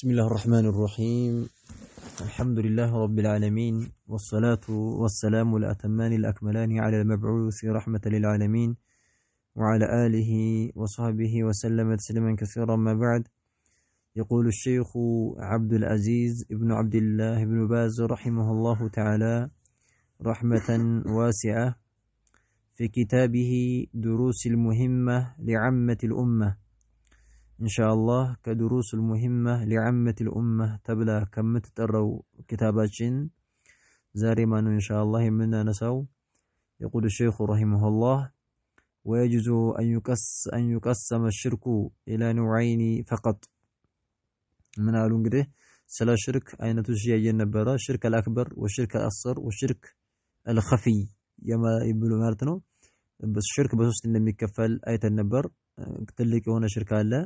بسم الله الرحمن الرحيم. الحمد لله رب العالمين، والصلاة والسلام الأتمان الأكملان على المبعوث رحمة للعالمين وعلى آله وصحبه وسلم تسليما كثيرا. ما بعد، يقول الشيخ عبد العزيز ابن عبد الله بن باز رحمه الله تعالى رحمة واسعة في كتابه دروس المهمة لعامة الأمة. إن شاء الله كدروس المهمة لعامة الأمة تبلا كم تتروا كتاباتين زارمان إن شاء الله منا نسو. يقول الشيخ رحمه الله: ويجوز أن يقسم الشرك إلى نوعين فقط. من قالوا كده سلا شرك أين تشيء النبرة: الشرك الأكبر والشرك الأصغر والشرك الخفي. يما يبلو مارتنو بس الشرك بس إنه يكفل آية النبر تلك هنا شرك الله،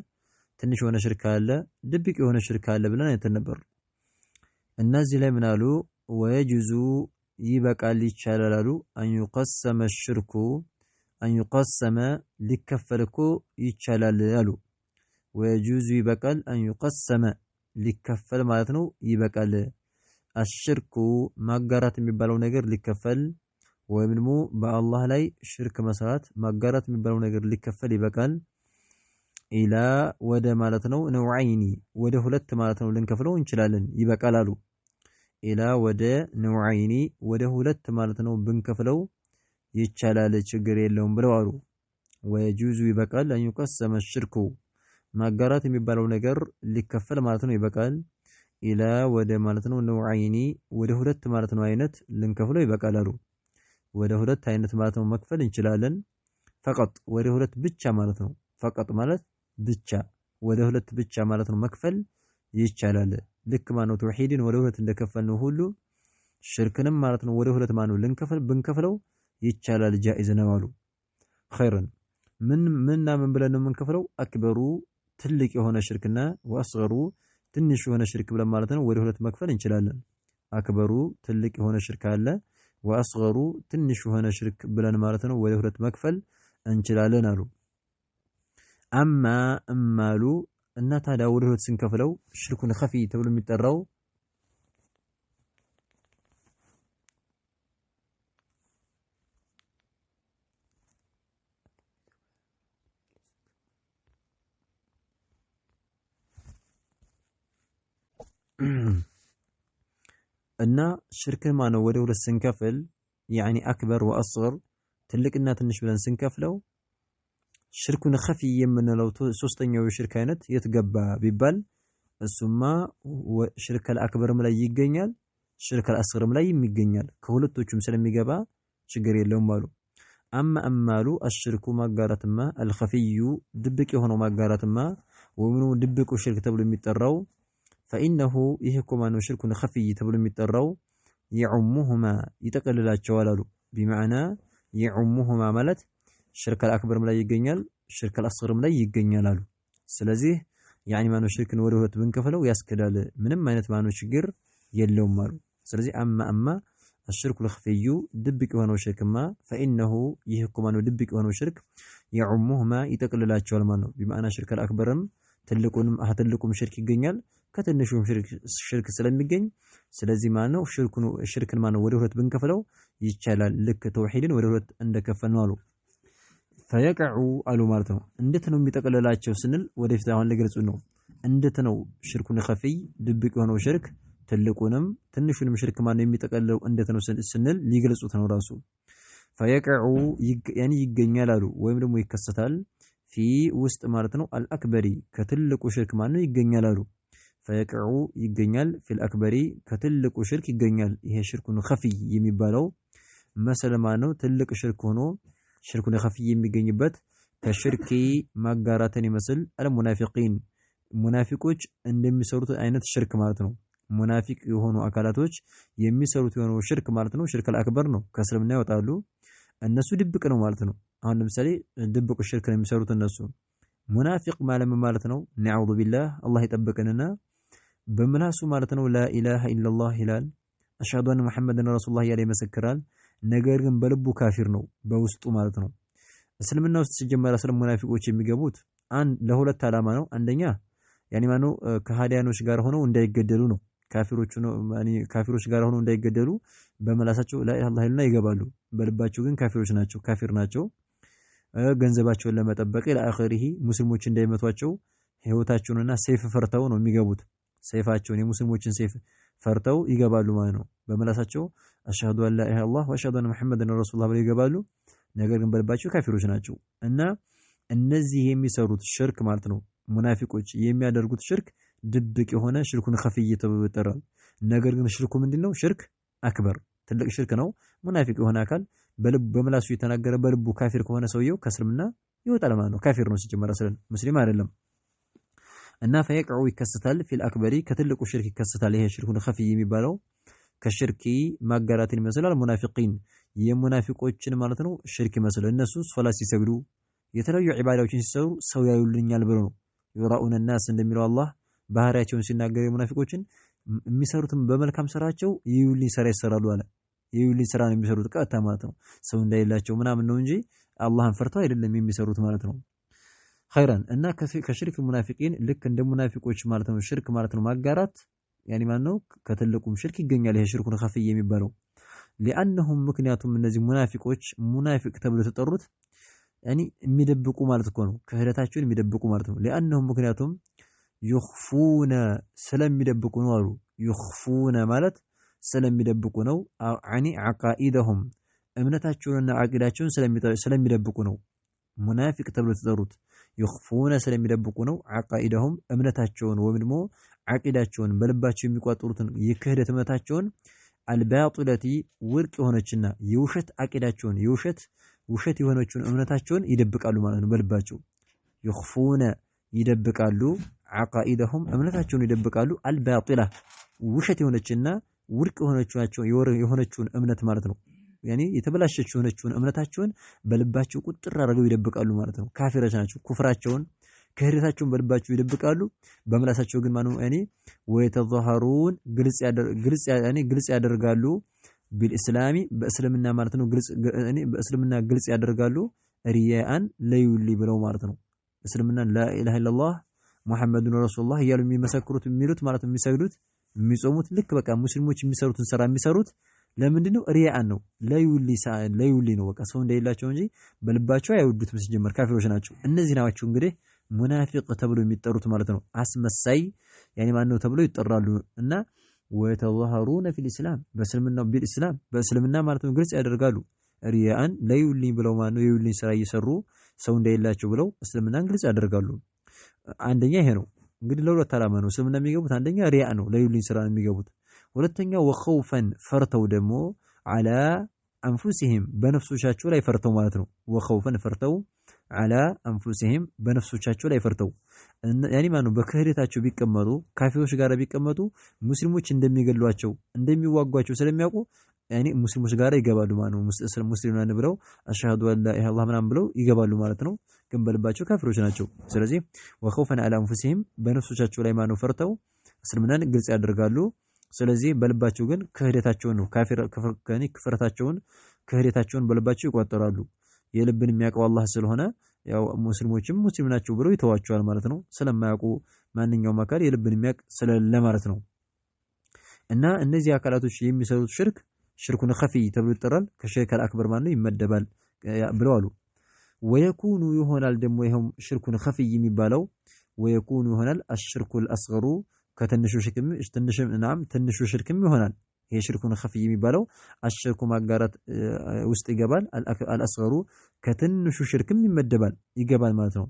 ትንሽ የሆነ ሽርክ አለ፣ ድብቅ የሆነ ሽርክ አለ ብለን አይተነበር። እነዚህ ላይ ምን አሉ? ወየጁዙ ይበቃል ይቻላል አሉ። አንዩቀሰመ ሽርኩ አንዩቀሰመ ሊከፈልኩ ይቻላል አሉ። ወየጁዙ ይበቃል፣ አንዩቀሰመ ሊከፈል ማለት ነው ይበቃል። አሽርኩ ማጋራት የሚባለው ነገር ሊከፈል ወይም ደግሞ በአላህ ላይ ሽርክ መስራት ማጋራት የሚባለው ነገር ሊከፈል ይበቃል። ኢላ ወደ ማለት ነው ነውዓይኒ ወደ ሁለት ማለት ነው ልንከፍለው እንችላለን ይበቃል አሉ። ኢላ ወደ ነውዓይኒ ወደ ሁለት ማለት ነው ብንከፍለው ይቻላል ችግር የለውም ብለው አሉ። ወየጁዙ ይበቃል አን ይቀሰመ ሽርኩ ማጋራት የሚባለው ነገር ሊከፈል ማለት ነው ይበቃል። ኢላ ወደ ማለት ነው ነውዓይኒ ወደ ሁለት ማለት ነው አይነት ልንከፍለው ይበቃል አሉ። ወደ ሁለት አይነት ማለት ነው መክፈል እንችላለን። ፈቀጥ ወደ ሁለት ብቻ ማለት ነው። ፈቀጥ ማለት ብቻ ወደ ሁለት ብቻ ማለት ነው መክፈል ይቻላል። ልክ ማነው ተውሂድን ወደ ሁለት እንደከፈልነው ሁሉ ሽርክንም ማለት ነው ወደ ሁለት ማነው ብንከፍለው ይቻላል ጃኢዝ ነው አሉ። ኸይረን ምን ብለን ነው የምንከፍለው? አክበሩ ትልቅ የሆነ ሽርክና ወአስገሩ ትንሽ የሆነ ሽርክ ብለን ማለት ነው ወደ ሁለት መክፈል እንችላለን። አክበሩ ትልቅ የሆነ ሽርክ አለ፣ ወአስገሩ ትንሽ የሆነ ሽርክ ብለን ማለት ነው ወደ ሁለት መክፈል እንችላለን አሉ። አማ እማሉ እና ታዲያ ወደ ሁለት ስንከፍለው ሽርኩን ኸፊ ተብሎ የሚጠራው እና ሽርክን ማነው ወደ ሁለት ስንከፍል ያኒ አክበር ወአስገር ትልቅና ትንሽ ብለን ስንከፍለው ሽርኩን ኸፊ የምንለው ሶስተኛው የሽርክ አይነት የት ገባ ቢባል እሱማ ሽርከል አክበርም ላይ ይገኛል፣ ሽርከል አስገርም ላይ ይገኛል። ከሁለቶቹም ስለሚገባ ችግር የለውም አሉ። አማሉ አሽርኩ ማጋራትማ አልኸፊዩ ድብቅ የሆነው ማጋራትማ ወምኑ ድብቁ ሽርክ ተብሎ የሚጠራው ፈኢነሁ ይህ እኮ ማነው ሽርኩን ኸፊይ ተብሎ የሚጠራው የዑሙሁማ ይጠቀልላቸዋል አሉ። ቢመዕና የዑሙሁማ ማለት ሽርከል አክበርም ላይ ይገኛል፣ ሽርከል አስገርም ላይ ይገኛል አሉ። ስለዚህ ያኒ ማነው ሽርክን ወደ ሁለት ብንከፍለው ያስከዳል፣ ምንም አይነት ማነው ችግር የለውም አሉ። ስለዚህ አማ አሽርኩ ለኸፊዩ ድብቅ የሆነው ሽርክማ ፈኢነሁ ይህ እኮ ማነው ድብቅ የሆነው ሽርክ የዑሙሁማ ይጠቅልላቸዋል ማለት ነው። ቢማዕና ሽርከል አክበርም ትልቁም ሽርክ ይገኛል፣ ከትንሹም ሽርክ ስለሚገኝ ስለዚህ ማነው ሽርክን ማነው ወደ ሁለት ብንከፍለው ይቻላል፣ ልክ ተውሂድን ወደ ሁለት እንደከፈልነው አሉ። ፈየቅዑ አሉ ማለት ነው። እንዴት ነው የሚጠቀልላቸው ስንል ወደፊት አሁን ለግልጹ ነው። እንዴት ነው ሽርኩን ኸፊይ ድብቅ የሆነው ሽርክ ትልቁንም ትንሹንም ሽርክ ማነው የሚጠቀልለው እንዴት ነው ስንል ሊገልጹት ነው ራሱ። ፈየቅዑ ያኒ ይገኛል አሉ ወይም ደግሞ ይከሰታል ፊ ውስጥ ማለት ነው አልአክበሪ ከትልቁ ሽርክ ማነው ይገኛል አሉ። ፈየቅዑ ይገኛል ፊል አክበሪ ከትልቁ ሽርክ ይገኛል። ይሄ ሽርኩን ኸፊይ የሚባለው መሰለማ ነው ትልቅ ሽርክ ሆኖ ሽርኩን ኸፊይ የሚገኝበት ከሽርክ ማጋራትን ይመስል አልሙናፊቂን ሙናፊቆች እንደሚሰሩት አይነት ሽርክ ማለት ነው። ሙናፊቅ የሆኑ አካላቶች የሚሰሩት የሆነው ሽርክ ማለት ነው ሽርክ አልአክበር ነው፣ ከእስልምና ይወጣሉ። እነሱ ድብቅ ነው ማለት ነው። አሁን ለምሳሌ ድብቅ ሽርክ ነው የሚሰሩት እነሱ። ሙናፊቅ ማለት ነው ነዑዙ ቢላህ አላህ ይጠብቀንና በምላሱ ማለት ነው ላኢላሃ ኢላላህ ይላል፣ አሽሀዱ አነ ሙሐመድን ረሱሉላህ እያለ ይመሰክራል። ነገር ግን በልቡ ካፊር ነው በውስጡ ማለት ነው። እስልምና ውስጥ ሲጀመር ሙናፊቆች የሚገቡት ለሁለት ዓላማ ነው። አንደኛ ያኒ ማነው ከሃዲያኖች ጋር ሆነው እንዳይገደሉ ነው። ካፊሮቹ ነው ያኒ ካፊሮች ጋር ሆነው እንዳይገደሉ በመላሳቸው ላኢላሃ ኢላላህ ይገባሉ። በልባቸው ግን ካፊሮች ናቸው፣ ካፊር ናቸው። ገንዘባቸውን ለመጠበቅ ለአኺሪሂ ሙስሊሞች እንዳይመቷቸው ህይወታቸውንና ሰይፍ ፈርተው ነው የሚገቡት። ሰይፋቸውን የሙስሊሞችን ሰይፍ ፈርተው ይገባሉ ማለት ነው። በመላሳቸው አሽሀዱ አን ላ ኢላሃ ኢለላህ ወአሽሀዱ አነ ሙሐመደን ረሱሉላህ ብለው ይገባሉ። ነገር ግን በልባቸው ካፊሮች ናቸው እና እነዚህ የሚሰሩት ሽርክ ማለት ነው ሙናፊቆች የሚያደርጉት ሽርክ ድብቅ የሆነ ሽርኩን ኸፊይ ተብሎ ይጠራል። ነገር ግን ሽርኩ ምንድነው? ሽርክ አክበር ትልቅ ሽርክ ነው። ሙናፊቅ የሆነ አካል በምላሱ የተናገረ በልቡ ካፊር ከሆነ ሰውየው ከእስልምና ይወጣል ማለት ነው። ካፊር ነው ሲጀመር አስለን ሙስሊም አይደለም። እና ፈየቅዑ ይከሰታል ፊል አክበሪ ከትልቁ ሽርክ ይከሰታል። ይሄ ሽርኩን ኸፊይ የሚባለው ከሽርኪ ማጋራትን ይመስላል። ሙናፊቂን የሙናፊቆችን ማለት ነው ሽርክ ይመስላል። እነሱ ሶላት ሲሰግዱ የተለያዩ ዒባዳዎችን ሲሰሩ ሰው ያዩልኛል ብለው ነው ይራኡነ الناس እንደሚለው አላህ ባህሪያቸውን ሲናገር የሙናፊቆችን የሚሰሩትም በመልካም ስራቸው ይዩልኝ ስራ ይሰራሉ አለ። ይዩልኝ ስራ ነው የሚሰሩት ቀጥታ ማለት ነው። ሰው እንዳይላቸው ምናምን ነው እንጂ አላህን ፈርተው አይደለም የሚሰሩት ማለት ነው። ኸይራን እና ከሽርክ ሙናፊቂን ልክ እንደ ሙናፊቆች ማለት ነው ሽርክ ማለት ነው ማጋራት ያኒ ማነው ከትልቁም ሽርክ ይገኛል። ይሄ ሽርኩን ኸፊይ የሚባለው لانهم ምክንያቱም እነዚህ ሙናፊቆች ሙናፊቅ ተብሎ ተጠሩት ያኒ የሚደብቁ ማለት እኮ ነው። ክህደታቸውን የሚደብቁ ማለት ነው። لانهم ምክንያቱም يخفون ስለሚደብቁ ነው አሉ። يخفون ማለት ስለሚደብቁ ነው። አኒ عقائدهم እምነታቸውንና አቂዳቸውን ስለሚደብቁ ነው ሙናፊቅ ተብሎ ተጠሩት። يخفون ስለሚደብቁ ነው። عقائدهم እምነታቸውን ወይም ደግሞ አቂዳቸውን በልባቸው የሚቋጥሩትን የክህደት እምነታቸውን አልባጢለቲ ውርቅ የሆነችና የውሸት አቂዳቸውን ውሸት የሆነችውን እምነታቸውን ይደብቃሉ ማለት ነው። በልባቸው يخفون ይደብቃሉ። عقائدهم እምነታቸውን ይደብቃሉ። አልባጢላ ውሸት የሆነችና ውርቅ የሆነችውን እምነት ማለት ነው። ያኒ የተበላሸች የሆነችውን እምነታቸውን በልባቸው ቁጥር አድርገው ይደብቃሉ ማለት ነው። ካፊሮች ናቸው። ኩፍራቸውን ክህደታቸውን በልባቸው ይደብቃሉ። በምላሳቸው ግን ማኑ ያኒ ወይተظاهرون ግልጽ ያደርጋሉ ቢልኢስላሚ በእስልምና ማለት ነው። በእስልምና ግልጽ ያደርጋሉ ሪያአን ለዩሊ ብለው ማለት ነው። እስልምና ላኢላሃ ኢለላህ ሙሐመዱን ረሱሉላህ እያሉ የሚመሰክሩት የሚሉት ማለት ነው። የሚሰግዱት የሚጾሙት ልክ በቃ ሙስሊሞች የሚሰሩትን ስራ የሚሰሩት ለምንድነው? ሪያአን ነው። ለዩሊ ነው በቃ ሰው እንደሌላቸው እንጂ በልባቸው አይወዱትም። ሲጀመር ካፊሮች ናቸው። እነዚህ ናቸው እንግዲህ ሙናፊቅ ተብሎ የሚጠሩት ማለት ነው። አስመሳይ ያኒ ማነው ተብሎ ይጠራሉ። እና ወተظاهرون في الاسلام በእስልምናው ቢልኢስላም በእስልምና ማለት ነው ግልጽ ያደርጋሉ ሪያአን ለዩሊ ብለው ማነው የዩሊ ስራ እየሰሩ ሰው እንደሌላቸው ብለው እስልምናን ግልጽ ያደርጋሉ። አንደኛ ይሄ ነው እንግዲህ ለሁለት ዓላማ ነው እስልምና የሚገቡት። አንደኛ ሪያ ነው ለዩሊ ስራ የሚገቡት። ሁለተኛ ወኸውፈን ፈርተው ደግሞ አላ አንፉሲሂም በነፍሶቻቸው ላይ ፈርተው ማለት ነው። ወኸውፈን ፈርተው አላ አንፉሲሂም በነፍሶቻቸው ላይ ፈርተው ያኒ ማነው በክህደታቸው ቢቀመጡ ካፊሮች ጋር ቢቀመጡ ሙስሊሞች እንደሚገሏቸው እንደሚዋጓቸው ስለሚያውቁ ያኒ ሙስሊሞች ጋር ይገባሉ ማለት ነው። ሙስሊም ነን ብለው አሽሀዱ አን ላ ኢላሃ ኢለላህ ምናምን ብለው ይገባሉ ማለት ነው። ግን በልባቸው ካፊሮች ናቸው። ስለዚህ ወኸውፈን አላ አንፉሲሂም በነፍሶቻቸው ላይ ማነው ፈርተው እስልምናን ግልጽ ያደርጋሉ። ስለዚህ በልባቸው ግን ክህደታቸውን ነው ክህደታቸውን በልባቸው ይቋጠራሉ። የልብን የሚያውቀው አላህ ስለሆነ ያው ሙስሊሞችም ሙስሊም ናቸው ብለው ይተዋቸዋል ማለት ነው። ስለማያውቁ ማንኛውም አካል የልብን የሚያውቅ ስለሌለ ማለት ነው። እና እነዚህ አካላቶች የሚሰሩት ሽርኩን ኸፊይ ተብሎ ይጠራል። ከሽርክ አክበር ማለት ይመደባል ብለው አሉ። ወየኩኑ ይሆናል ደግሞ ይሄም ሽርኩን ኸፊይ የሚባለው ወየኩኑ ይሆናል አሽርኩል አስገሩ ከትንሹ ሽርክም ይሆናል። ይሄ ሽርኩን ኸፊይ የሚባለው አሽርኩ ማጋራት ውስጥ ይገባል። አልአስገሩ ከትንሹ ሽርክም ይገባል ማለት ነው።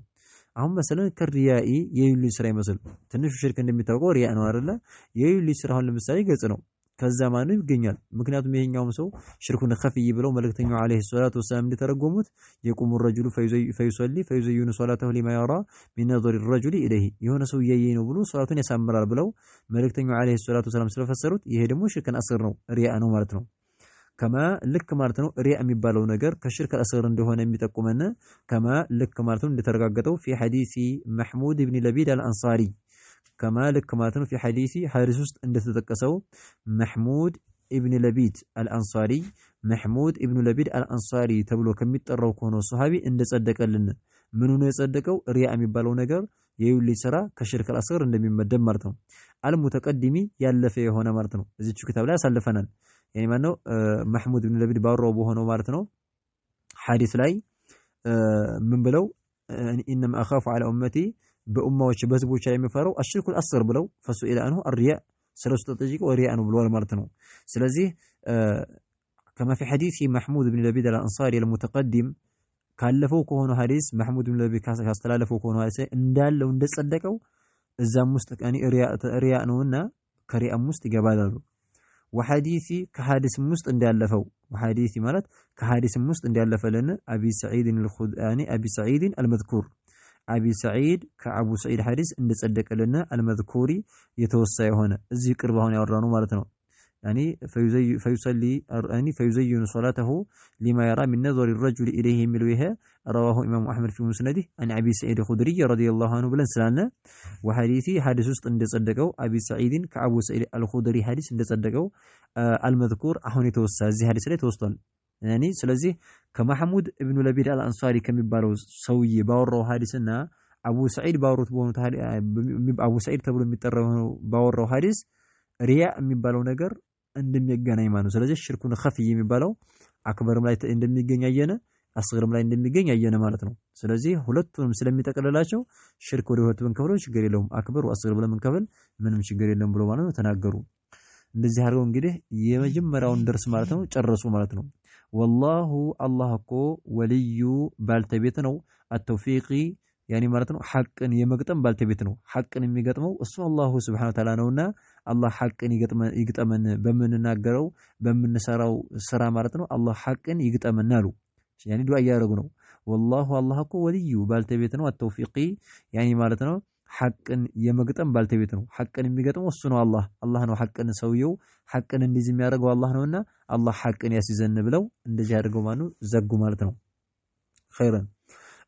አሁን መሰለን ከሪያኢ የዩሊ ስራ ይመስል ትንሹ ሽርክ እንደሚታወቀው ሪያ ነው አይደለ? የዩሊ ስራ አሁን ለምሳሌ ገጽ ነው። ከዛ ማነው ይገኛል። ምክንያቱም ይሄኛውም ሰው ሽርኩን ኸፊይ ብለው መልእክተኛው አለይሂ ሰላቱ ወሰላም እንደተረጎሙት የቁሙ ረጁሉ ፈይሰሊ ፈይዘይኑ ሶላተሁ ሊማ የራ ሚን ነظሪ ረጁሊ ኢለይሂ የሆነ ሰው እያየኝ ነው ብሎ ሶላቱን ያሳምራል ብለው መልእክተኛው አለይሂ ሰላቱ ወሰላም ስለፈሰሩት ይሄ ደግሞ ሽርክን አስገር ነው፣ ሪያ ነው ማለት ነው። ከማ ልክ ማለት ነው ሪያ የሚባለው ነገር ከሽርክ አስገር እንደሆነ የሚጠቁመን ከማ ልክ ማለት ነው እንደተረጋገጠው ፊ ሐዲሲ መሕሙድ ኢብኑ ለቢድ አልአንሳሪ ከማ ልክ ማለት ነው ፊ ሐዲስ ውስጥ እንደተጠቀሰው መሕሙድ ኢብኑ ለቢድ አልአንሳሪ ተብሎ ከሚጠራው ከሆነ ሱሐቢ እንደጸደቀልን ምኑ ነው የጸደቀው? ሪያ የሚባለው ነገር የዩልይ ስራ ከሽርክ አልአስገር እንደሚመደብ ማለት ነው። አልሙተቀዲሚ ያለፈ የሆነ ማለት ነው። እዚች ክታብ ላይ ያሳልፈናል። ያኔ ማነው መህሙድ ብን ለቢድ ባወራው በሆነው ማለት ነው ሐዲስ ላይ ምን ብለው ኢነማ አኻፉ ዐላ ኡመቲ በኡማዎች በህዝቦች ላይ የሚፈራው አሽርኩል አስገር ብለው ፈሱኢለ አንሁ አርያ ስለሱ ተጠይቀው ሪያ ነው ብለዋል ማለት ነው። ስለዚህ ከማ ፊ ሐዲስ መህሙድ ብን ለቢድ አልአንሳሪ አልሙተቀዲም ካለፈው ከሆነ ሐዲስ መህሙድ ብን ለቢድ ካስተላለፈው ከሆነ ሐዲስ እንዳለው እንደጸደቀው እዛም ውስጥ ቀኒ ሪያ ነውና ከሪያም ውስጥ ይገባላሉ። ወሐዲሲ ከሐዲስም ውስጥ እንዳለፈው ወሐዲሲ ማለት ከሐዲስም ውስጥ እንዳለፈለን አቢ ሰዒድ አልኹድአኒ አቢ ሰዒድ አልመዝኩር አቢ ሰዒድ ከአቡ ሰዒድ ሐዲስ እንደጸደቀልና አልመዝኩሪ የተወሳ የሆነ እዚህ ቅርብ አሁን ያወራነው ማለት ነው። ያኒ ፈዩሰሊ ያኒ ፈዩዘይኑ ሶላተሁ ሊማ የራ ሚን ነظር الرجل ኢለይሂ የሚለው ይሄ رواه ኢማሙ አሕመድ ፊ ሙስነዲህ አን አቢ ሰዒድ ኹድሪ ረዲየላሁ ዐንሁ ብለን ስላልነ ወሐዲሲ ሐዲስ ውስጥ እንደጸደቀው አቢ ሰዒድን ከአቡ ሰዒድ አልኹድሪ ሐዲስ እንደጸደቀው አልመዝኩር አሁን የተወሳ እዚህ ሐዲስ ላይ ተወስቷል። ያኒ ስለዚህ ከመሐሙድ ኢብኑ ለቢድ አልአንሳሪ ከሚባለው ሰውዬ ባወራው ሐዲስና አቡ ሰዒድ ባወሩት በሆኑት አቡ ሰዒድ ተብሎ የሚጠራው ባወራው ሐዲስ ሪያ የሚባለው ነገር እንደሚገናኝ ማለት ነው። ስለዚህ ሽርኩን ኸፊ የሚባለው አክበርም ላይ እንደሚገኝ አየነ፣ አስገርም ላይ እንደሚገኝ አየነ ማለት ነው። ስለዚህ ሁለቱንም ስለሚጠቀልላቸው ሽርክ ወደ ሁለት ብንከፍለው ችግር የለውም፣ አክበር ወአስገር ብለን ብንከፍል ምንም ችግር የለም ብሎ ማለት ነው ተናገሩ። እንደዚህ አድርገው እንግዲህ የመጀመሪያውን ደርስ ማለት ነው ጨረሱ ማለት ነው። ወላሁ አላህ እኮ ወልዩ ባልተቤት ነው፣ አተውፊቂ ያኒ ማለት ነው ሐቅን የመግጠም ባልተቤት ነው። ሐቅን የሚገጥመው እሱ አላሁ ሱብሓነሁ ወተዓላ ነውና አላህ ሐቅን ይግጠመን በምንናገረው በምንሰራው ስራ ማለት ነው። አላህ ሐቅን ይግጠመን አሉ። ያኒ ዱዓ እያደረጉ ነው። ወላሁ አላህ እኮ ወልዩ ባልተቤት ነው፣ አተውፊቂ ያኒ ማለት ነው ሐቅን የመግጠም ባልተቤት ነው። ሐቅን የሚገጥመው እሱ ነው አላህ ነው። ሐቅን ሰውየው ሐቅን እንዲዝ የሚያደርገው አላህ ነውና አላህ ሐቅን ያስይዘን ብለው እንደዚህ አድርገው ማኑ ዘጉ ማለት ነው። ኸይረን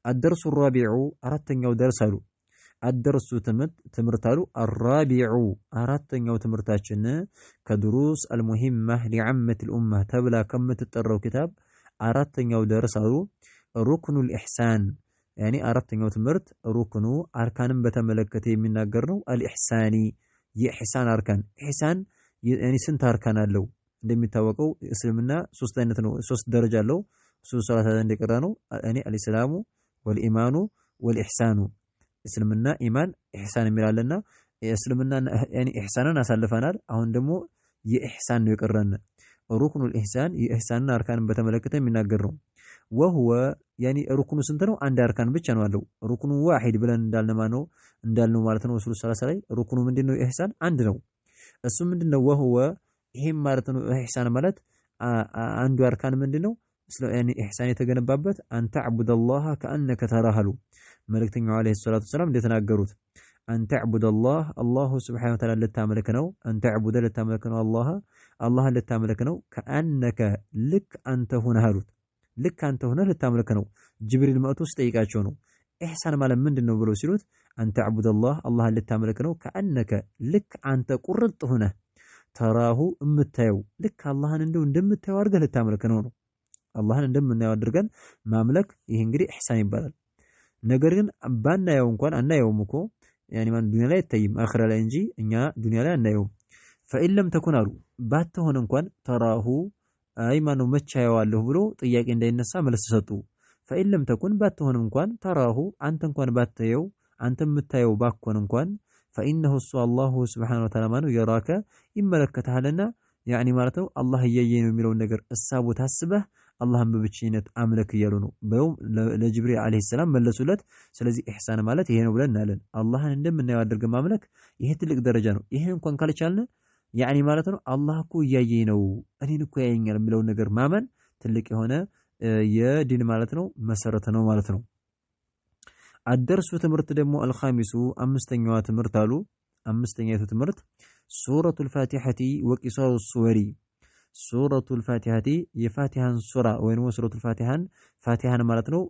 الدرس الرابع አራተኛው ደርስ አሉ። الدرس ትምህርት አሉ الرابع አራተኛው ትምህርታችን ከድሩስ المهمة لعامة الأمة ተብላ ከምትጠራው ኪታብ አራተኛው ደርስ አሉ ሩክኑ الإحسان ያኒ አራተኛው ትምህርት ሩክኑ አርካንን በተመለከተ የሚናገር ነው። አልኢሕሳኒ የኢሕሳን አርካን ኢሕሳን ያኒ ስንት አርካን አለው? እንደሚታወቀው እስልምና ሶስት አይነት ነው፣ ሶስት ደረጃ አለው። እሱ ሶላት እንደቀራ ነው። እኔ አልኢስላሙ ወልኢማኑ ወልኢሕሳኑ እስልምና ኢማን ኢሕሳን የሚላለና እስልምና ያኒ ኢሕሳንን አሳልፈናል። አሁን ደግሞ የኢሕሳን ነው የቀረን። ሩክኑል ኢሕሳን የኢሕሳንን አርካንን በተመለከተ የሚናገር ነው። ወሁወ ያኒ ሩክኑ ስንት ነው? አንድ አርካን ብቻ ነው አለው። ሩክኑ ዋሂድ ብለን እንዳልነው ማለት ነው። ረሱል ሰለላሁ ዐለይሂ ወሰለም ሩክኑ ምንድነው? ኢሕሳን አንድ ነው። እሱ ምንድነው? ወሁወ ይሄም ማለት ነው ኢሕሳን ማለት አንዱ አርካን ምንድነው? ያኒ ኢሕሳን የተገነባበት አንተ አዕቡደላህ ከአነከ ተራህ መልእክተኛው ዐለይሂ ሰላቱ ወሰላም እንደተናገሩት አንተ አዕቡደላህ አላሁ ሱብሓነሁ ወተዓላ ልታመልክ ነው። አንተ አዕቡደ ልታመልክ ነው አላህን ልታመልክ ነው። ከአነከ ልክ አንተ ሆነህ አሉት። ልክ አንተ ሆነህ ልታመልክ ነው። ጅብሪል መጥቶ ሲጠይቃቸው ነው ኢሕሳን ማለት ምንድነው ብለው ሲሉት አንተ አዕቡደላህ አላህን ልታመልክ ነው። ከአነከ ልክ አንተ ቁርጥ ሆነህ ተራሁ እምታየው ልክ አላህን እንደምታየው አድርገህ ልታመልክ ነው። አላህን እንደምናየው አድርገን ማምለክ ይሄ እንግዲህ ኢሕሳን ይባላል። ነገር ግን ባናየው እንኳን አናየውም እኮ ያኒ ማን ዱንያ ላይ አይታይም አኺራ ላይ እንጂ እኛ ዱንያ ላይ አናየውም። ፈኢለም ተኩን አሉ ባትሆን እንኳን ተራሁ አይ ማነው መቻየዋለሁ ብሎ ጥያቄ እንዳይነሳ መልስ ሰጡ። ፈኢለም ተኩን ባትሆን እንኳን ተራሁ አንተ እንኳን ባታየው አንተ የምታየው ባኮን እንኳን ፈኢነሁ እሱ አላሁ ሱብሓነሁ ወተዓላ ማነው የራከ ይመለከታልና ያኒ ማለት ነው አላህ እያየኝ ነው የሚለውን ነገር እሳቡ ታስበህ አላህን በብቸኝነት አምለክ እያሉ ነው በው ለጅብሪል አለይሂ ሰላም መለሱለት። ስለዚህ ኢሕሳን ማለት ይሄ ነው ብለን እናለን። አላህን እንደምናየው አድርገን ማምለክ ይሄ ትልቅ ደረጃ ነው። ይሄ እንኳን ካልቻልን ያኒ ማለት ነው አላህ እኮ እያየኝ ነው እኔን እኮ ያየኛል የሚለውን ነገር ማመን ትልቅ የሆነ የዲን ማለት ነው መሰረት ነው ማለት ነው። አደርሱ ትምህርት ደግሞ አልኻሚሱ አምስተኛዋ ትምህርት አሉ። አምስተኛው ትምህርት ሱረቱል ፋቲሐቲ ወቂሳሩ ሱወሪ ሱረቱል ፋቲሐቲ የፋቲሃን ሱራ ወይንም ሱረቱል ፋቲሃን ማለት ነው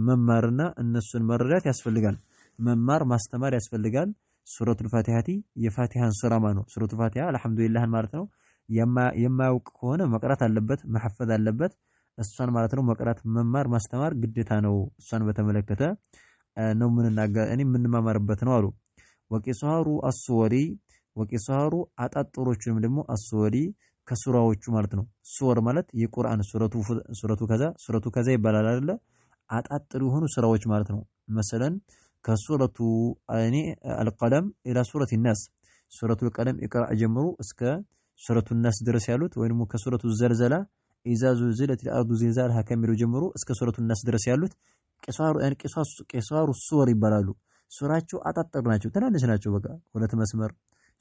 መማርና እነሱን መረዳት ያስፈልጋል። መማር ማስተማር ያስፈልጋል። ሱረቱል ፋቲሐቲ የፋቲሃን ሱራ ማለት ነው። ሱረቱል ፋቲሃ አልሐምዱሊላህ ማለት ነው። የማያውቅ ከሆነ መቅራት አለበት፣ መሐፈዝ አለበት። እሷን ማለት ነው መቅራት መማር ማስተማር ግዴታ ነው። እሷን በተመለከተ ነው እኔ የምንማማርበት ነው አሉ። ወቂሳሩ አስወሪ ወቂሳሩ አጣጥሮቹንም ደግሞ አስወሪ ከሱራዎቹ ማለት ነው። ሱወር ማለት የቁርአን ሱረቱ ከዛ ይባላል አይደለ? አጣጥሩ የሆኑ ሱራዎች ማለት ነው። መሰለን ከሱረቱ አልቀለም ኢላ ሱረቱ ናስ ሱረቱ አልቀለም ኢቅራ ጀምሮ እስከ ሱረቱ ናስ ድረስ ያሉት ወይ ደግሞ ከሱረቱ ዘልዘላ ኢዛ ዙልዚለት አልአርዱ ዚልዛልሃ ከሚለው ጀምሮ እስከ ሱረቱ ናስ ድረስ ያሉት ቂሳሩ ሱወር ይባላሉ። ሱራቸው አጣጥር ናቸው፣ ትናንሽ ናቸው። በቃ 2 መስመር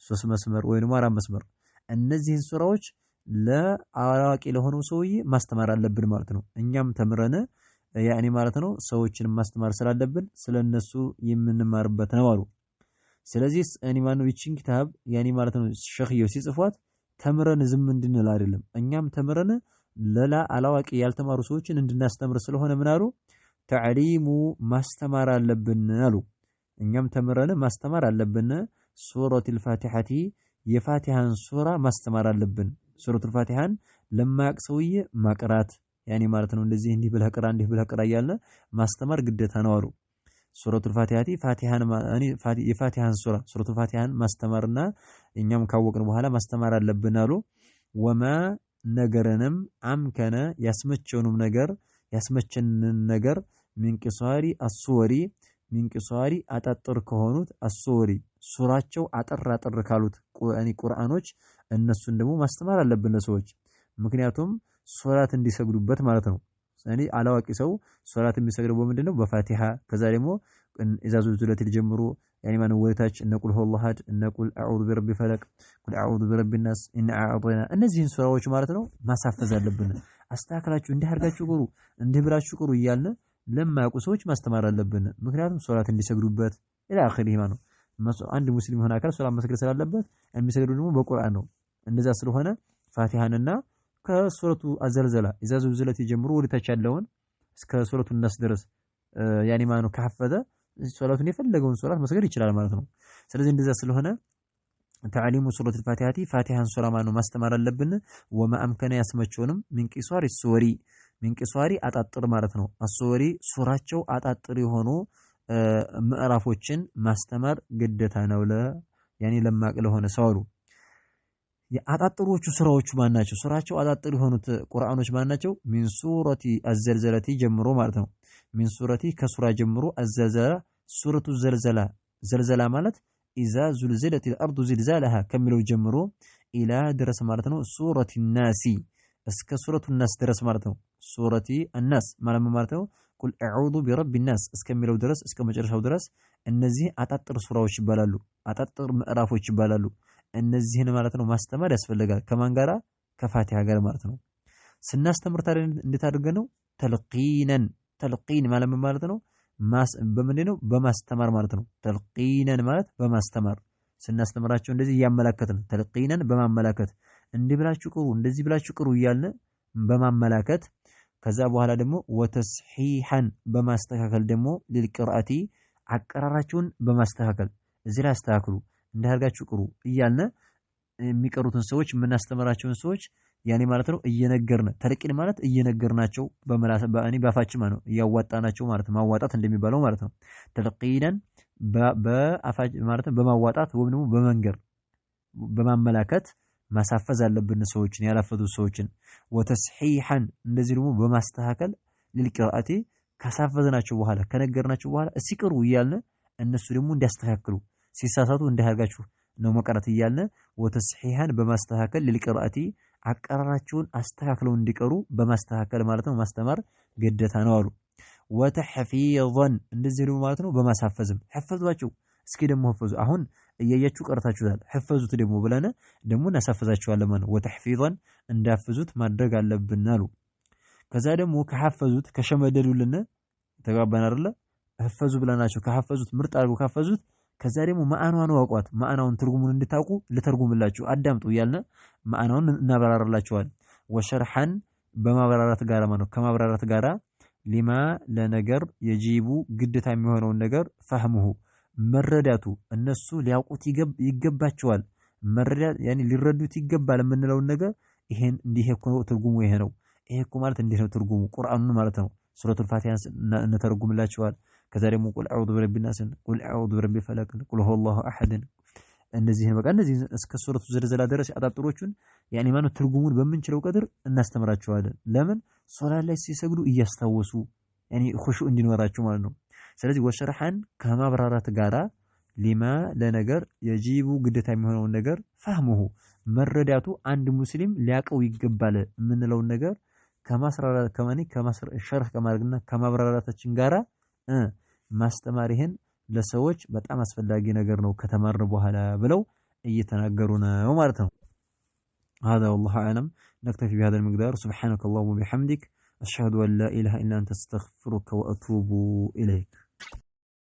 3 መስመር ወይ ደግሞ 4 መስመር። እነዚህን ሱራዎች ለአዋቂ ለሆነው ሰውዬ ማስተማር አለብን ማለት ነው። እኛም ተምረን ያኔ ማለት ነው ሰዎችን ማስተማር ስላለብን ስለነሱ የምንማርበት ነው አሉ። ስለዚህ እኔ ማነው ይቺን ኪታብ ያኔ ማለት ነው ሸኽየው ሲጽፏት ተምረን ዝም እንድንል አይደለም፣ እኛም ተምረን ለላ አላዋቂ ያልተማሩ ሰዎችን እንድናስተምር ስለሆነ ምን አሉ ተዕሊሙ ማስተማር አለብን አሉ። እኛም ተምረን ማስተማር አለብን። ሱረቱል ፋቲሐቲ የፋቲሃን ሱራ ማስተማር አለብን። ሱረቱል ፋቲሃን ለማያውቅ ሰውዬ ማቅራት ያኔ ማለት ነው እንደዚህ እንዲህ ብለህ ቅራ እንዲህ ብለህ ቅራ እያለ ማስተማር ግዴታ ነው አሉ። ሱረቱል ፋቲሐቲ የፋቲሃን ሱረቱል ፋቲሃን ማስተማርና እኛም ካወቅን በኋላ ማስተማር አለብን አሉ። ወማ ነገርንም አምከነ ያስመቸንን ነገር ሚንቂሷሪ አስወሪ ሚንቂሷሪ አጣጥር ከሆኑት አስወሪ ሱራቸው አጠር ካሉት ቁርአኖች እነሱን ደግሞ ማስተማር አለብን ለሰዎች። ምክንያቱም ሶላት እንዲሰግዱበት ማለት ነው። አላዋቂ ሰው ሶላት የሚሰግደው በምንድነው? በፋቲሃ ከዛ ደግሞ ኢዛ ዙልዚለቲል ጀምሩ ያኔ ማነው ወለታች እነ ቁል ሁወላሁ አሐድ እነ ቁል አዑዙ ቢረቢ ፈለቅ ቁል አዑዙ ቢረቢ ናስ ኢና አዕጠይና እነዚህን ሱራዎች ማለት ነው ማሳፈዝ አለብን። አስተካክላችሁ እንዲህ አድርጋችሁ ቅሩ እንዲህ ብላችሁ ቅሩ እያልን ለማያውቁ ሰዎች ማስተማር አለብን። ምክንያቱም ሶላት እንዲሰግዱበት ኢላ አኺሪህ ማለት ነው። አንድ ሙስሊም ሆነ አካል ሶላት መስገድ ስላለበት የሚሰግዱ ደግሞ በቁርአን ነው። እንደዛ ስለሆነ ፋቲሃንና ከሱረቱ አዘልዘላ ኢዛ ዙልዚለት ጀምሮ ወለታች ያለውን እስከ ሱረቱ ናስ ድረስ ያኔ ማነው ከሐፈዘ ሶላቱን የፈለገውን ሶላት መስገድ ይችላል ማለት ነው። ስለዚህ እንደዛ ስለሆነ ተዕሊሙ ሱረቱል ፋቲሐቲ ፋቲሃን ሱራ ማነው ማስተማር አለብን። ወማ አምከነ ያስመቸውንም ሚንቂሷሪ አጣጥር ማለት ነው። አስወሪ ሱራቸው አጣጥር የሆኑ ምዕራፎችን ማስተማር ግዴታ ነው ያኔ ለማቅ ለሆነ ሰው አሉ። የአጣጥሮቹ ሱራዎቹ ማናቸው? ሱራቸው አጣጥር የሆኑት ቁርአኖች ማናቸው? ሚን ሱረቲ አዘልዘለቲ ጀምሮ ማለት ነው። ሚን ሱረቲ ከሱራ ጀምሮ አዘልዘላ ሱረቱ ዘልዘላ ማለት ኢዛ ዙልዚለቲል አርዱ ዚልዛለሃ ከሚለው ጀምሮ ኢላ ድረስ ማለት ነው። ሱረቲ ናሲ እስከ ሱረቱ ናስ ድረስ ማለት ነው። ሱረቲ ናስ ማለት ነው። ቁል አዑዙ ቢረቢ ናስ እስከሚለው ድረስ እስከ መጨረሻው ድረስ እነዚህ አጣጥር ሱራዎች ይባላሉ፣ አጣጥር ምዕራፎች ይባላሉ። እነዚህን ማለት ነው ማስተማር ያስፈልጋል። ከማን ጋራ? ከፋቲሃ ጋር ማለት ነው። ስናስተምር ታዲያ እንዴት አድርገን ነው? ተልቂን ማለት ነው በምንድን ነው? በማስተማር ማለት ነው። ተልቂነን ማለት በማስተማር ስናስተምራቸው እንደዚህ እያመላከትን ተልቂነን በማመላከት እንዲህ ብላችሁ ቅሩ እንደዚህ ብላችሁ ቅሩ እያልን በማመላከት ከዛ በኋላ ደግሞ ወተስሒሐን በማስተካከል ደግሞ ሊልቅራአቲ አቀራራቸውን በማስተካከል እዚህ ላይ አስተካክሉ እንዳርጋችሁ ቅሩ እያልን የሚቀሩትን ሰዎች የምናስተምራቸውን ሰዎች ያኔ ማለት ነው እየነገርን ተልቂን ማለት እየነገርናቸው በአፋችን ማለት ነው እያዋጣናቸው ማለት ማዋጣት እንደሚባለው ማለት ነው። ተልቂነን በአፋጭ ማለት በማዋጣት ወይም ደግሞ በመንገር በማመላከት ማሳፈዝ አለብን ሰዎችን ያላፈዙ ሰዎችን። ወተስሒሐን እንደዚህ ደግሞ በማስተካከል ሊልቅራአቲ ካሳፈዝናቸው በኋላ ከነገርናቸው በኋላ ሲቅሩ እያልን እነሱ ደግሞ እንዲያስተካክሉ ሲሳሳቱ እንዳያርጋችሁ ነው መቀራት እያልን ወተስሒሐን በማስተካከል ሊልቅራአቲ አቀራራቸውን አስተካክለው እንዲቀሩ በማስተካከል ማለት ነው ማስተማር ግዴታ ነው አሉ። ወተሕፊዘን እንደዚህ ደግሞ ማለት ነው በማሳፈዝም ሕፈዟቸው እስኪ ደግሞ ሕፈዙ አሁን እያያችሁ ቀርታችሁታል ሕፈዙት ደግሞ ብለን ደግሞ እናሳፍዛችኋለን ማለት ነው። ወተሕፊዘን እንዳፍዙት ማድረግ አለብን አሉ። ከዛ ደግሞ ከሐፈዙት ከሸመደዱልን ተጋባን አይደለ? ሕፈዙ ብለናቸው ከሐፈዙት ምርጥ አድርገው ካፈዙት ከዛ ደግሞ ማዕናውን አውቋት ማዕናውን ትርጉሙን እንድታውቁ ልተርጉምላችሁ አዳምጡ እያልን ማዕናውን እናብራራላችኋል። ወሸርሐን በማብራራት ጋር ማለት ነው ከማብራራት ጋር ሊማ ለነገር የጂቡ ግዴታ የሚሆነውን ነገር ፈህሙሁ መረዳቱ እነሱ ሊያውቁት ይገባቸዋል። መረዳት ያኔ ሊረዱት ይገባል የምንለውን ነገር ይሄን እንዲህ እኮ ትርጉሙ ይሄ ነው፣ ይሄ እኮ ማለት እንዲህ ነው ትርጉሙ ቁርአኑን ማለት ነው። ሱረቱል ፋቲሃን እንተርጉምላችኋል። ከዛ ደግሞ ቁል አዑዙ ቢረቢ ናስ ቁል አዑዙ ቢረቢ ፈለቅ ቁል ሁወላሁ አሐድ እነዚህን በቃ እነዚህ እስከ ሱረቱ ዘልዘላ ድረስ አጣጥሮቹን ያኔ ማነው ትርጉሙን በምንችለው ቀድር እናስተምራቸዋለን። ለምን ሶላት ላይ ሲሰግዱ እያስታወሱ ያኔ ኹሹዕ እንዲኖራቸው ማለት ነው። ስለዚህ ወሸርሐን ከማብራራት ጋራ ሊማ ለነገር የጂቡ ግዴታ የሚሆነውን ነገር ፈህሙሁ መረዳቱ አንድ ሙስሊም ሊያቀው ይገባል የምንለውን ነገር ከማስራራት ሸርህ ከማድረግና ከማብራራታችን ጋራ ማስተማር ይሄን ለሰዎች በጣም አስፈላጊ ነገር ነው ከተማር በኋላ ብለው እየተናገሩ ነው ማለት ነው። هذا والله أعلم نكتفي بهذا المقدار سبحانك اللهم وبحمدك أشهد أن لا إله إلا أنت أستغفرك وأتوب إليك.